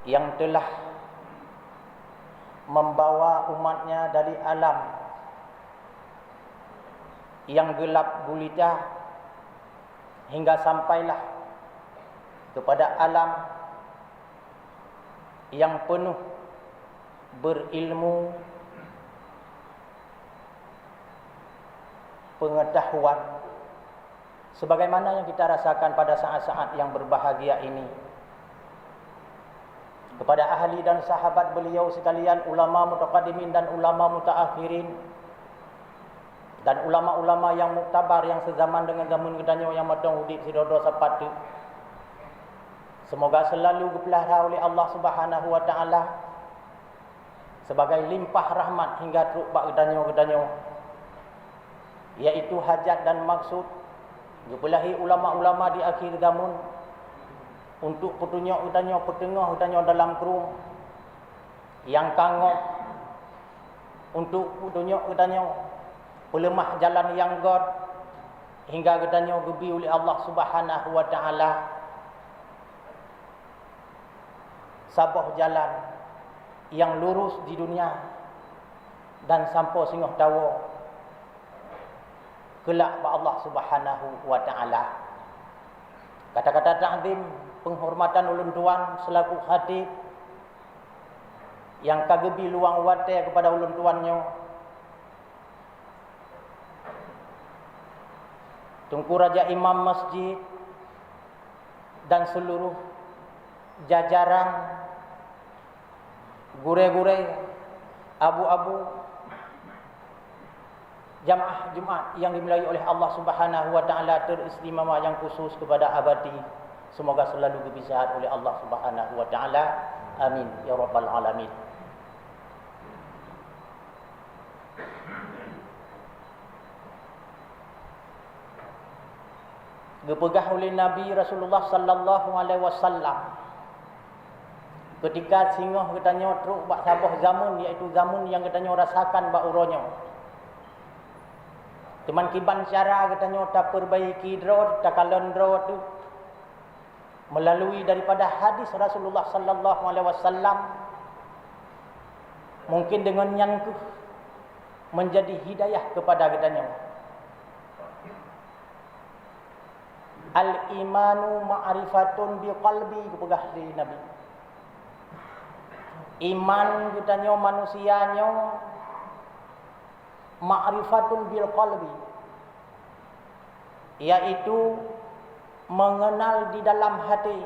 yang telah membawa umatnya dari alam yang gelap gulita hingga sampailah kepada alam yang penuh berilmu, pengetahuan, sebagaimana yang kita rasakan pada saat-saat yang berbahagia ini. Kepada ahli dan sahabat beliau sekalian, ulama mutaqaddimin dan ulama mutaakhirin, dan ulama-ulama yang muktabar yang sezaman dengan zaman kedanyo yang matang udip sidodo sapatu, semoga selalu dipelihara oleh Allah Subhanahu wa taala sebagai limpah rahmat hingga truk bak kedanyo-kedanyo, iaitu hajat dan maksud dipelahi ulama-ulama di akhir zaman untuk petunjuk kedanyo, petengah kedanyo dalam kerum yang kangop, untuk petunjuk kedanyo pelemah jalan yang god hingga kedanyo gebi oleh Allah Subhanahu wa taala sabah jalan yang lurus di dunia dan sampai singoh tawa kelak ba Allah Subhanahu wa taala. Kata-kata ta'zim, penghormatan ulun tuan selaku khatib yang kagebi luang wate kepada ulun tuannya, Tunku Raja Imam Masjid dan seluruh jajaran gure-gure, abu-abu jamaah Jumat yang dimulai oleh Allah Subhanahu wa taala, teristimema yang khusus kepada abadi, semoga selalu diberkati oleh Allah Subhanahu wa taala. Amin ya rabbal alamin. Dipegah oleh Nabi Rasulullah sallallahu alaihi wasallam ketika singoh katanya truk bak sabah zaman, iaitu zaman yang katanya rasakan bak uronyo. Teman kiban cara katanya tak perbaiki drone, tak kalon drone tu melalui daripada hadis Rasulullah sallallahu alaihi wasallam, mungkin dengan nyangku menjadi hidayah kepada katanya. Al-imanu ma'rifatun biqalbi, kepegah di Nabi. Iman katanya manusianya ma'rifatun bil qalbi, yaitu mengenal di dalam hati.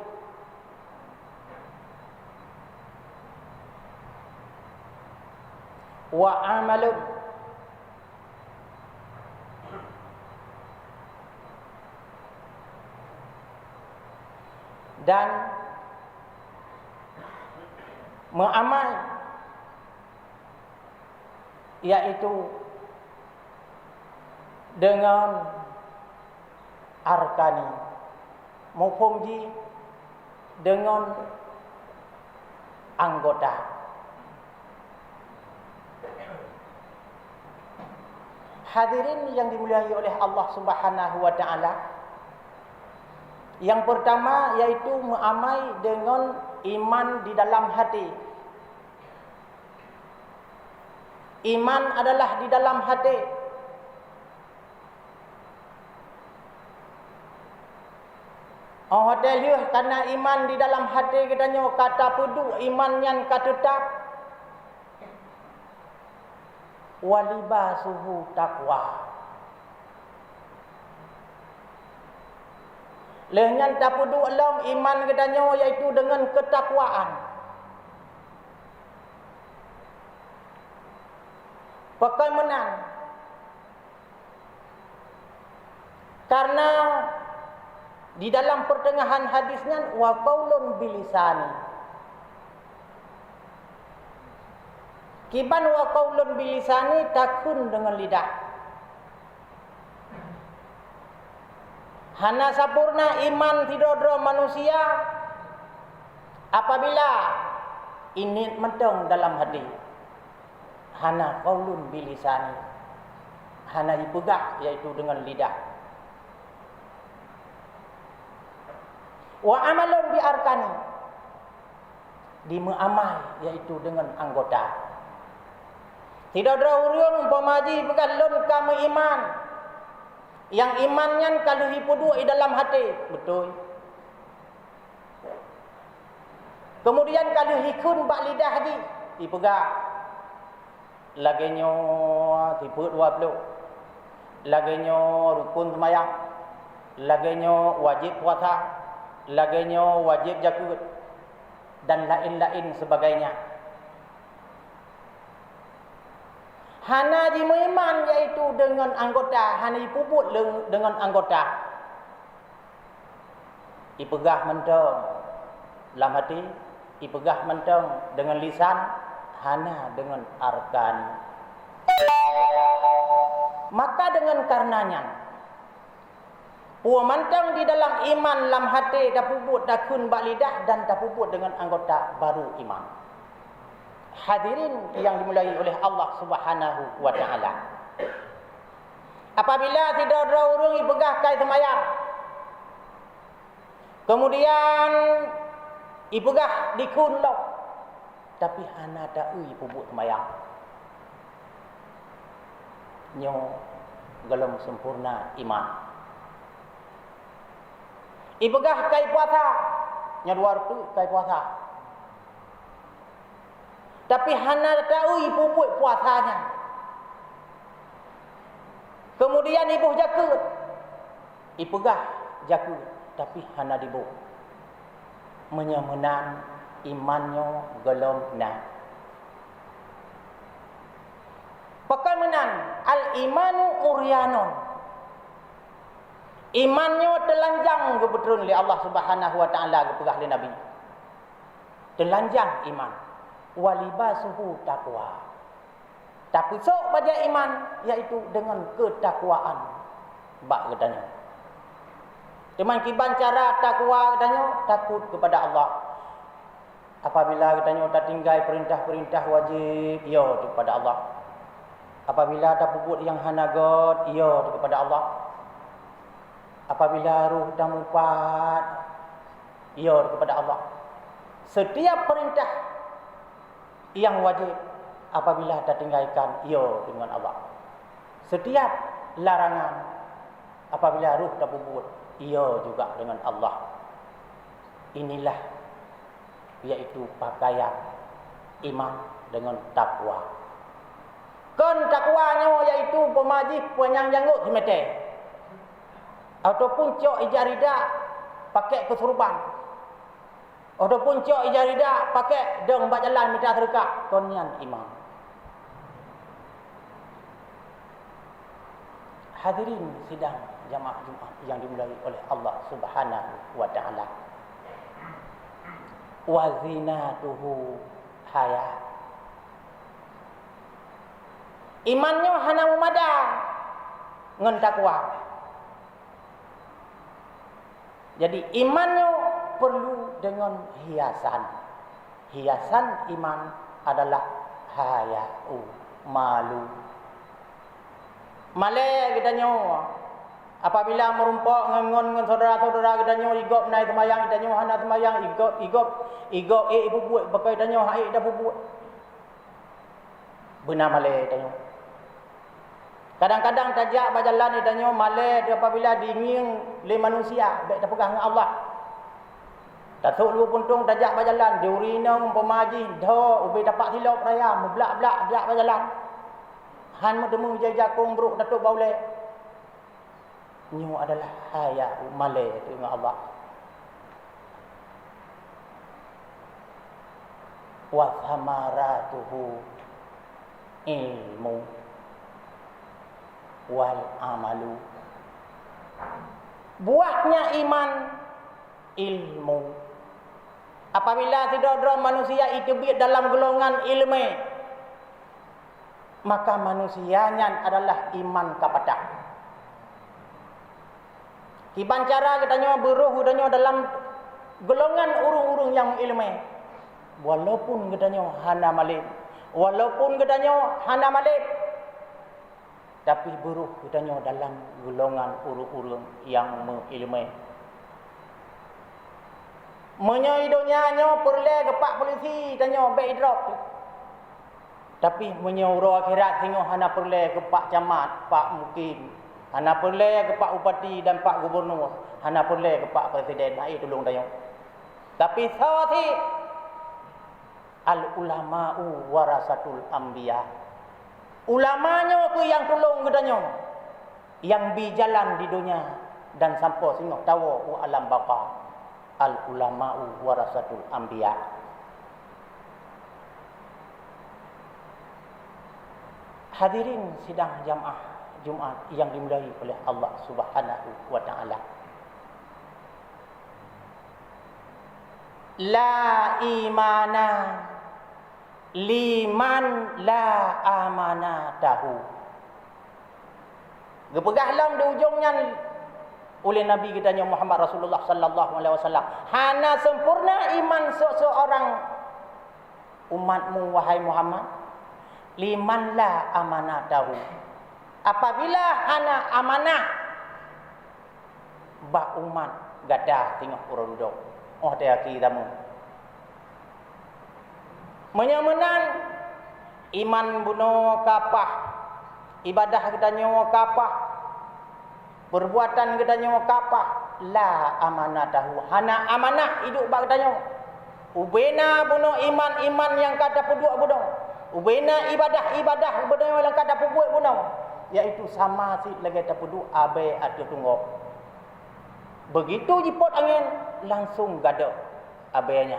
Wa amalun, dan mengamal, yaitu dengan arkani, maupun dengan anggota. Hadirin yang dimuliai oleh Allah Subhanahu wa taala, yang pertama yaitu mengamal dengan iman di dalam hati. Iman adalah di dalam hati. Oh hotel karena iman di dalam hati katanya kata pudu iman yang katetap walibasuhu taqwa. Lehnya tapudu alam iman katanya yaitu dengan ketakwaan. Pakai menang. Karena di dalam pertengahan hadisnya wa qaulun bilisani. Kiban wa qaulun bilisani takun dengan lidah. Hana sampurna iman tidodro manusia apabila ini mentong dalam hati. Hana qaulun bilisani. Hana dipegah yaitu dengan lidah. Wa amalun bi arkani, di muamal iaitu dengan anggota. Tidak ada orang pemaji begalon kamu iman. Yang imannya kalau hipodu di dalam hati, betul. Kemudian kalau hikun bak lidah haji, dipegang. Laginya tipu 20. Laginya rukun sembahyang. Laginya wajib puasa. Laginya wajib zakat dan lain-lain sebagainya. Hana di iman iaitu dengan anggota, hana dipuput dengan anggota. Dipegah mentong dalam hati, dipegah mentong dengan lisan, hana dengan arkan. Maka dengan karenanya puan mantang di dalam iman dalam hati dah puput dah kun bak lidah dan dah puput dengan anggota baru iman. Hadirin yang dimulai oleh Allah Subhanahu wa taala. Apabila tidak ada orang dipegah kai sembahyang, kemudian dipegah dikun lok, tapi hana da'i puput sembahyang. Nyo gelem sempurna iman. Dipegah kai puasa, nya dua waktu kai puasa. Tapi hana tahu puput puasanya. Kemudian ibu jaket. Ipegah jaket. Tapi hana dibu. Menyamenan imannya gelom na. Pakai menan. Al-imanu uryanon. Imannya telanjang kebetulan oleh Allah Subhanahu wa taala kepegah oleh Nabi. Telanjang iman. Walibasuhu taqwa. Tapi sok pada iman iaitu dengan ketakwaan. Bak katanya. Dengan kiban cara takwa katanya takut kepada Allah. Apabila katanya tak tinggal perintah-perintah wajib, ya kepada Allah. Apabila tak puput yang hanagot, ya kepada Allah. Apabila ruh dah mufat, ya kepada Allah. Setiap perintah yang wajib apabila tak tinggalkan, ya dengan Allah. Setiap larangan apabila ruh tak puput, ya juga dengan Allah. Inilah iaitu pakaian iman dengan takwa. Kan takwanya iaitu pemajik penyang janggut semete. Ataupun cok ijarida pakai kesurupan. Ataupun cok ijarida pakai deng bak jalan minta terdekat. Konyan iman. Hadirin sidang jamaah Jumaat yang dimulai oleh Allah Subhanahu wa taala. Wa zinatuhu haya. Imannya hana memadang ngan takwa. Jadi imannya perlu dengan hiasan. Hiasan iman adalah haya'u, malu. Malai katanya apabila merumpak ngon dengan saudara-saudara katanya igop naik sembahyang katanya hana sembahyang igop ibu buat pakai katanya hai dah buat. Benar malai katanya. Kadang-kadang tajak berjalan katanya malai apabila dingin le manusia baik dah pegang dengan Allah. Datuk lu puntung tajak berjalan diurinang pemaji dah ubi dapat silap raya meblak-blak dak berjalan. Han mudemu jajakung bruk datuk baule. Nyu adalah haya malai dengan Allah. Wa thamaratuhu ilmu wal amalu. Buahnya iman ilmu. Apabila tidak ada manusia itu dalam golongan ilmu, maka manusianya adalah iman kapada. Kiban cara katanya beruh katanya dalam golongan urung-urung yang ilmu. Walaupun katanya hana malib, walaupun katanya hana malib, tapi beruh katanya dalam golongan urung-urung yang mengilmu. Menyoidonya nyo perle kepak polisi tanyo baik drop. Tapi menyuruh akhirat tengok hana perle kepak camat, pak mukim. Hana perle kepak upati dan pak gubernur. Hana perle kepak presiden. Ai tolong tanyo. Tapi sawati al ulama'u warasatul anbiya. Ulamanya tu yang tolong kedanyo. Yang berjalan di dunia dan sampai singok tahu alam baka. Al ulama'u warasatul anbiya. Hadirin sidang jamaah Jumaat yang dimulai oleh Allah Subhanahu wa taala. La imana liman la amanatahu. Gepegah lam di ujungnya oleh Nabi kita Muhammad Rasulullah sallallahu alaihi wasallam. Hana sempurna iman seorang umatmu wahai Muhammad. Liman la amanatahu. Apabila hana amanah ba umat gadah tengok orang duduk. Oh dia kiramu. Menyamenan iman bunuh kapah. Ibadah kita nyawa kapah. Perbuatan kita nyawa kapah. La amanatahu. Hana amanah hidup bak kita nyawa. Ubena bunuh iman yang kata peduk bunuh. Ubena ibadah bunuh yang kata pebuat bunuh. Iaitu sama si lagi terpeduk abai atau tunggok. Begitu jipot angin langsung gada abainya.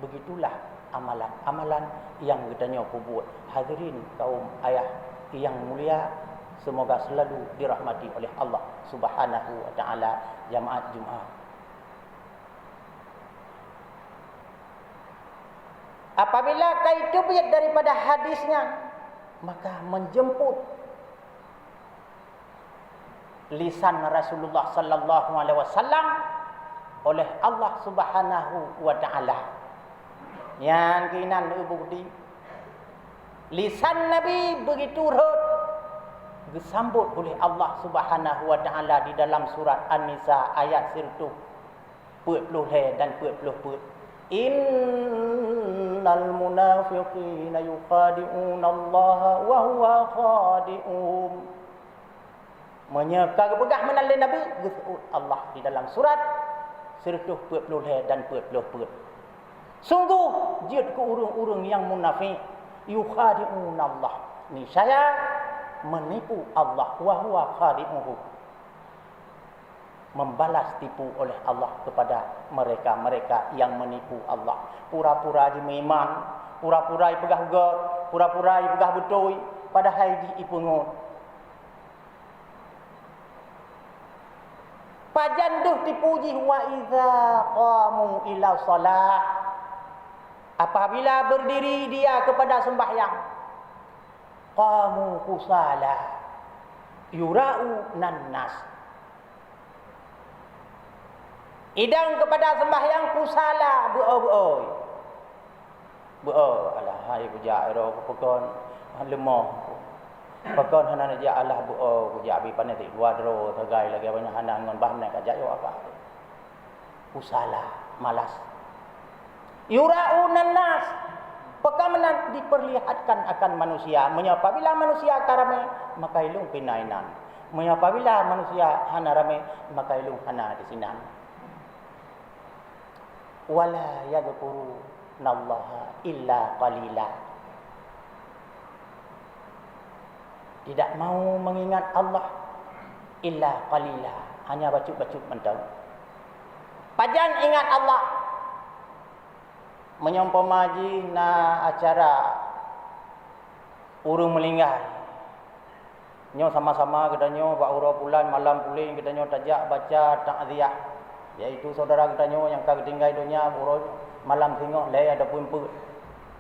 Begitulah amalan yang kita nyawa buat. Hadirin kaum ayah yang mulia, semoga selalu dirahmati oleh Allah Subhanahu wa taala. Jamaat Jumaat. Apabila kaitu biat daripada hadisnya, maka menjemput lisan Rasulullah sallallahu alaihi wasallam oleh Allah Subhanahu wa taala. Yang kinan bukti lisan Nabi begitu rot disambut oleh Allah Subhanahu wa taala di dalam surat An-Nisa ayat 120 dan 20. Innal munafiqina yukhadi'una Allah wa huwa khadi'um. Menyekar pegah menalai Nabi disebut Allah di dalam surat 120 dan 20. Sungguh jid ke urung-urung yang munafik yukhadi'un Allah. Ni saya menipu Allah wa huwa khadi'uhu. Membalas tipu oleh Allah kepada mereka-mereka yang menipu Allah. Pura-pura di iman, pura-pura pegah god, pura-pura pegah betul, padahal di ipungun. Pajanduh dipuji wa iza qamu ila salah. Apabila berdiri dia kepada sembahyang, qamu kusala yura'u nannas. Idang kepada sembahyang kusala buoi. Alah hai bujak ro pekon lemah. Pekon hana ja Allah bujak bi panen ti dua dro tagai lagi banyak hana ngon bahna kajak yo apa. Kusala malas. Yura'unan nas. Pekamanan diperlihatkan akan manusia. Menyapa bila manusia karame maka ilung pinainan. Menyapa bila manusia hana rame maka ilung hana disinan. Wala yadhkurunallaha illa qalila. Tidak mau mengingat Allah illa qalila, hanya bacut-bacut mentau. Pajan ingat Allah. Menyompamaji na acara urung melinggai. Nyo sama-sama kita nyo bak urang bulan malam puling kita nyo tajak baca takziah. Iaitu saudara kita nyo yang kagak tinggal dunia buruk malam tengok leh ada pun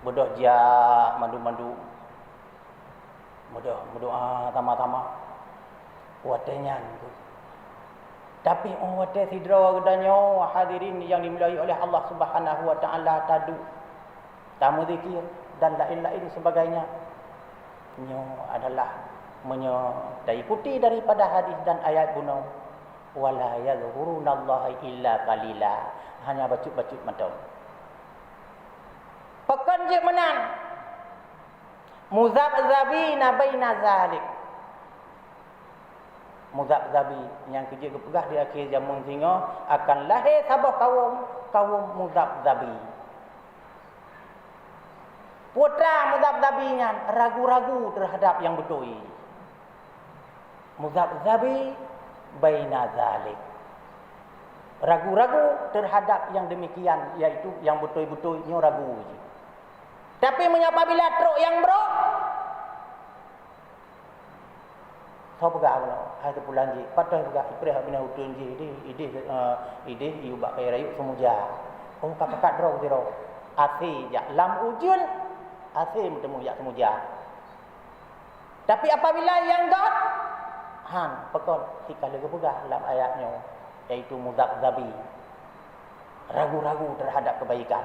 bodoh ja madu-madu bodoh berdoa tama-tama watenya tu. Tapi wate sidra kita nyo hadirin yang dimuliai oleh Allah Subhanahu wa taala tadu tamu zikir dan lain-lain sebagainya nyo adalah ikuti daripada hadis dan ayat bunuh wala yadhkurunallaha illa qalila. Hanya bacut-bacut mata. Pekan je menan. Muzabzabina baina zalik. Muzabzabi yang kerja kepegah di akhir zaman singa akan lahir sabah kaum muzabzabi. Putra muzabzabinya ragu-ragu terhadap yang betul. Muzabzabi baina zalik. Ragu-ragu terhadap yang demikian, iaitu yang betul-betulnya ragu. Tapi apabila teruk yang berok, kau pegak apa? Hai terpulang je. Patah pegak ipreh bina hutun je. Ide iu bak kai rayu semuja. Oh kapakat drog zero. Asi ja lam ujul. Asi bertemu ya semuja. Tapi apabila yang god han pekon sikal lega pegah dalam ayatnya, iaitu muzabzabi. Ragu-ragu terhadap kebaikan.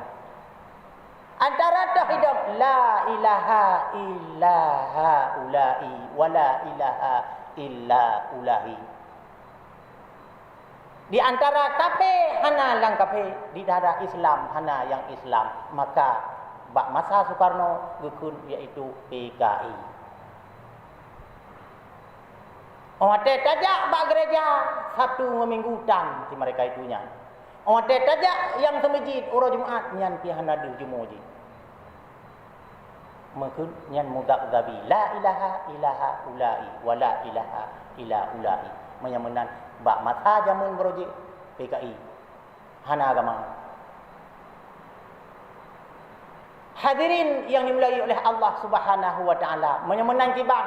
Antara hidup la ilaha illa haula'i wa la ilaha illa ulahi. Di antara kafir hana lang kafir, di antara Islam hana yang Islam. Maka bak masa Soekarno gekun iaitu PKI. Orang tajak bak gereja Sabtu minggu tan si mereka itunya. Orang tajak yang semajid orang Jumaat nyan pihana di Jumaat. Maka nyan muzabzabi la ilaha ilaha ulai wa la ilaha illa ulai menyamanan bak masa jamun berojek PKI hana agama. Hadirin yang dimulai oleh Allah Subhanahu wa taala, menyamanan kibar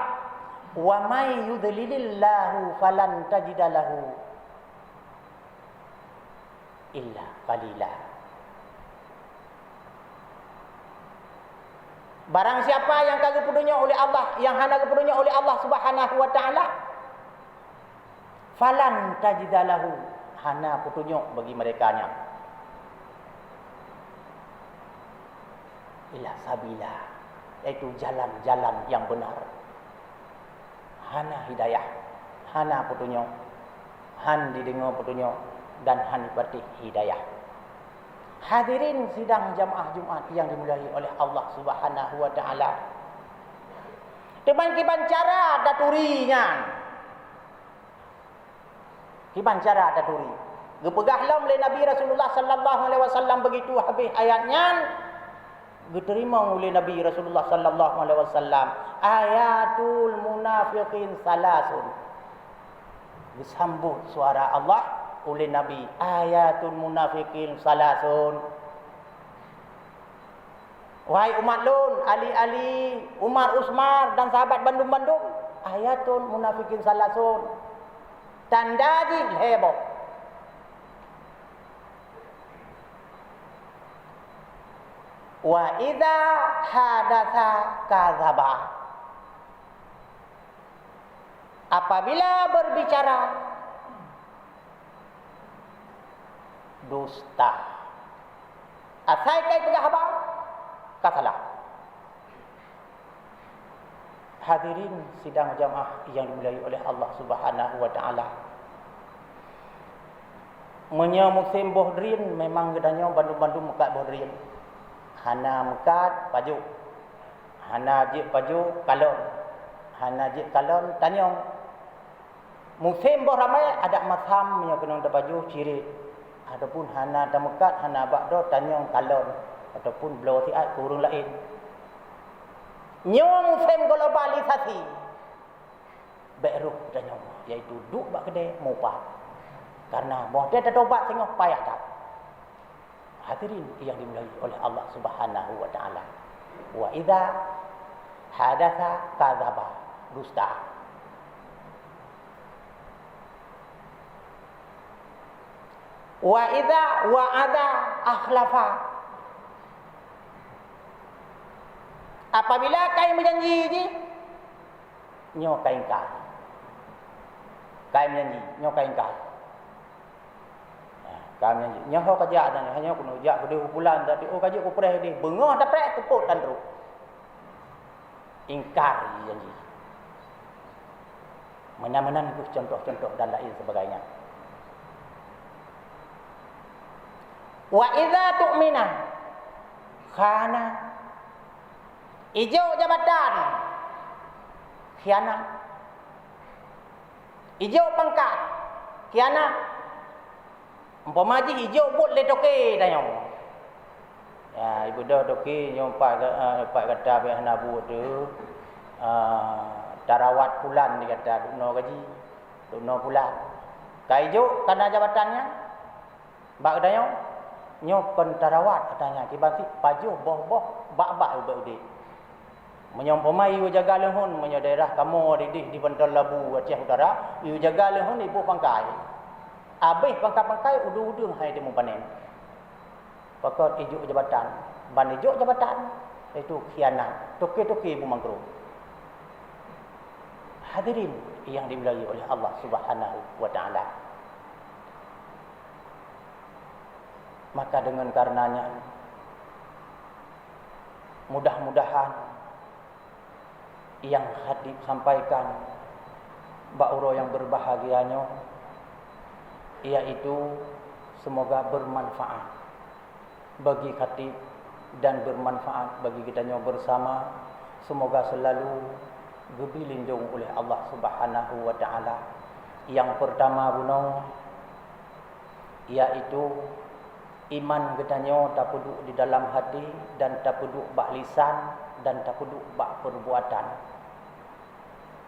wa may yudlilillahu falan tajidalahu illa qalila. Barang siapa yang kagak pedunya oleh Allah, yang hana kepedunya oleh Allah Subhanahu wa taala, falan tajidalahu, hana petunjuk bagi merekanya. Ila sabila, iaitu jalan-jalan yang benar. Hana hidayah, hana petunjuk, han didengar petunjuk dan han dipatih hidayah. Hadirin sidang jamaah Jumaat yang dimulai oleh Allah Subhanahu wa taala. Kiban cara daturinya. Kiban cara daturi. Gepegahlah oleh Nabi Rasulullah sallallahu alaihi wasallam begitu habis ayatnya. Diterima oleh Nabi Rasulullah sallallahu alaihi wasallam ayatul munafiqin salasun. Disambut suara Allah oleh Nabi, ayatul munafiqin salasun. Wahai umat lun, Ali, Umar, Usmar dan sahabat Bandung, ayatul munafiqin salasun. Tanda di heboh. Wa idza hadatsa kadzaba. Apabila berbicara dusta. Asai kai pegah apa? Katalah. Hadirin sidang jamaah yang dimulai oleh Allah Subhanahu wa taala. Menya musim bohdrin memang gedanya Bandung mekat bohdrin. Hana mekat paju. Hana je paju kalon. Hana je kalon tanyong. Musim boh ramai ada masam yang kena baju ciri. Adapun hana damekat hana bakdo tanyong kalon ataupun belau tiat kurung lain. Nyo musim globalisasi. Beruh tanyong iaitu duk bak kedai mopat. Karena moh dia dah tobat tengok payah tak. Hadirin yang dimulai oleh Allah Subhanahu wa taala. Wa idza hadatsa kadzaba, dusta. Wa idza wa'ada akhlafa. Apabila kain berjanji je, nyo kain kah. Kain berjanji, nyo kain kah. Kain berjanji, nyo ho kerja dan hanya kuno jak gede bulan tapi oh kerja ku preh ni, bengah dah preh tepuk dan teruk. Ingkar janji. Mana-mana itu contoh-contoh dan lain sebagainya. Wa idza tu'mina khana. Hijau jabatan khianat. Hijau pangkat khianat. Umpama haji hijau bot le toke tanya. Ya ibu dah toke nyompak kata be hanabu tu tarawat bulan dia kata dukno gaji. Dukno bulan. Kai hijau kana jabatannya. Bak katanya nyokon tarawat katanya kibati pajuh boh-boh bak-bak udik-udik. Menyompomai iu jaga lehun menyo daerah kamu di Bantar Labu Aceh Utara, iu jaga lehun ibu pangkai. Habis pangkai-pangkai udu-udu hai demu panen. Pakot ijuk jabatan, ban ijuk jabatan itu khianat. Toke-toke ibu mangkru. Hadirin yang dimuliai oleh Allah Subhanahu wa taala. Maka dengan karenanya mudah-mudahan yang hadis sampaikan ba'uro yang berbahagianya yaitu semoga bermanfaat bagi khatib dan bermanfaat bagi kita bersama. Semoga selalu dilindung oleh Allah Subhanahu wa taala. Yang pertama gunung yaitu iman ketanyo tak peduk di dalam hati dan tak peduk bak lisan dan tak peduk bak perbuatan.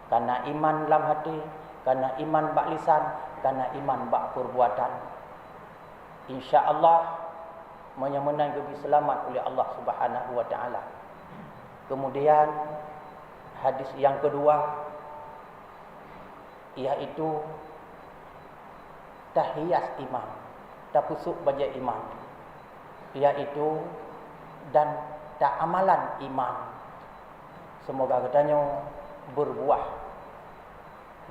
Karena iman dalam hati, karena iman bak lisan, karena iman bak perbuatan. Insya-Allah menang lebih selamat oleh Allah Subhanahu wa taala. Kemudian hadis yang kedua yaitu tahiyat iman. Tak pusuk baja iman, iaitu dan tak amalan iman. Semoga katanya berbuah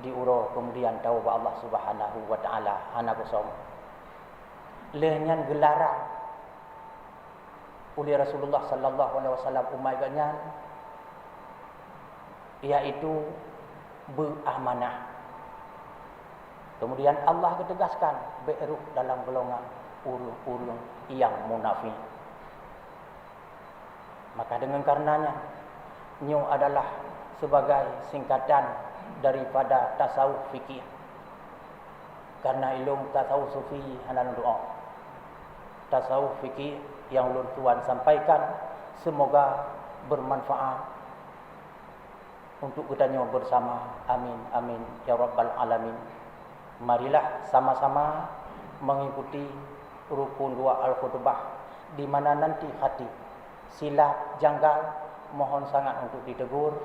diuro kemudian tahu bahwa Allah Subhanahu wa taala anak kosong. Lehnya gelaran oleh Rasulullah sallallahu alaihi wasallam umatnya yaitu beramanah. Kemudian Allah ketegaskan be'ruh dalam golongan urung-urung yang munafik. Maka dengan karenanya nyu adalah sebagai singkatan daripada tasawuf fikih. Karena ilmu tasawuf sufi adalah doa. Tasawuf fikih yang ulun Tuhan sampaikan semoga bermanfaat untuk kita bersama. Amin amin ya rabbal alamin. Marilah sama-sama mengikuti rukun dua al-khutbah di mana nanti hati silap janggal mohon sangat untuk ditegur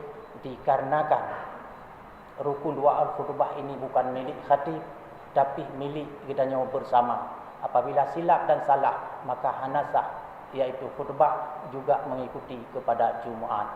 dikarenakan rukun dua al-khutbah ini bukan milik hati tapi milik kita bersama. Apabila silap dan salah maka hanasah yaitu khutbah juga mengikuti kepada Jumaat.